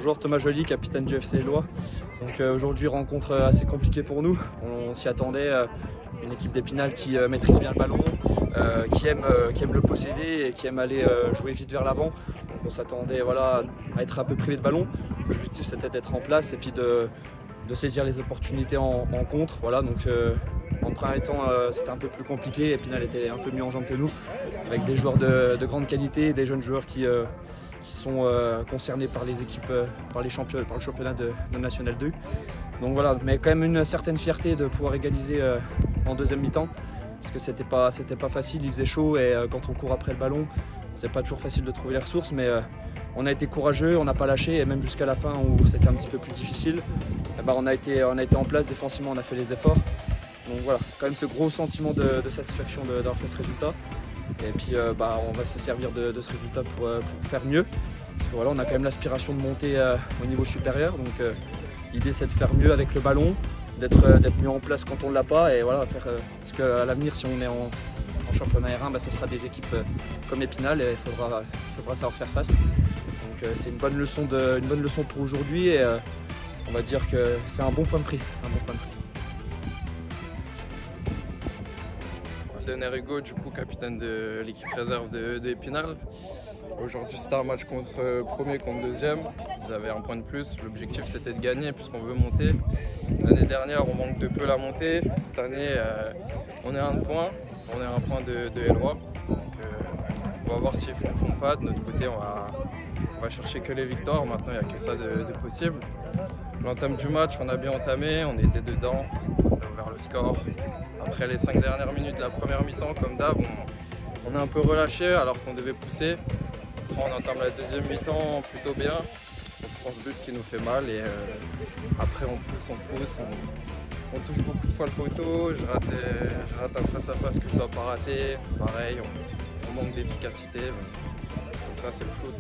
Bonjour, Thomas Joly, capitaine du FC Éloie. Donc aujourd'hui, rencontre assez compliquée pour nous. On s'y attendait, une équipe d'Épinal qui maîtrise bien le ballon, qui aime le posséder et qui aime aller jouer vite vers l'avant. Donc on s'attendait à être un peu privé de ballon. L'objectif c'était d'être en place et puis de saisir les opportunités en contre. Donc en premier temps, c'était un peu plus compliqué. Épinal était un peu mieux en jambes que nous, avec des joueurs de grande qualité et des jeunes joueurs qui sont concernés par les équipes, par le championnat de National 2. Donc voilà, mais quand même une certaine fierté de pouvoir égaliser en deuxième mi-temps, parce que c'était pas facile, il faisait chaud et quand on court après le ballon, c'est pas toujours facile de trouver les ressources, mais on a été courageux, on n'a pas lâché, et même jusqu'à la fin où c'était un petit peu plus difficile, on a été en place défensivement, on a fait les efforts. Donc voilà, c'est quand même ce gros sentiment de satisfaction d'avoir fait ce résultat. Et puis on va se servir de ce résultat pour faire mieux. Parce que on a quand même l'aspiration de monter au niveau supérieur. Donc l'idée c'est de faire mieux avec le ballon, d'être mieux en place quand on ne l'a pas. Et parce qu'à l'avenir, si on est en championnat R1, ce sera des équipes comme Épinal et il faudra savoir faire face. Donc c'est une bonne leçon pour aujourd'hui et on va dire que c'est un bon point de prix. Dener Hugo, du coup capitaine de l'équipe réserve de Épinal. Aujourd'hui c'était un match contre premier contre deuxième. Ils avaient un point de plus. L'objectif c'était de gagner puisqu'on veut monter. L'année dernière on manque de peu la montée. Cette année on est à un point. On est à un point de Éloie. Donc on va voir s'ils font pas. De notre côté on va chercher que les victoires. Maintenant il n'y a que ça de possible. L'entame du match on a bien entamé. On était dedans. On a ouvert le score. Après les 5 dernières minutes de la première mi-temps, comme d'hab, on est un peu relâché alors qu'on devait pousser. Après on entame la deuxième mi-temps plutôt bien. On prend ce but qui nous fait mal et après on pousse, on touche beaucoup de fois le poteau. Je rate un face-à-face que je dois pas rater. Pareil, on manque d'efficacité. Comme ça c'est le foot.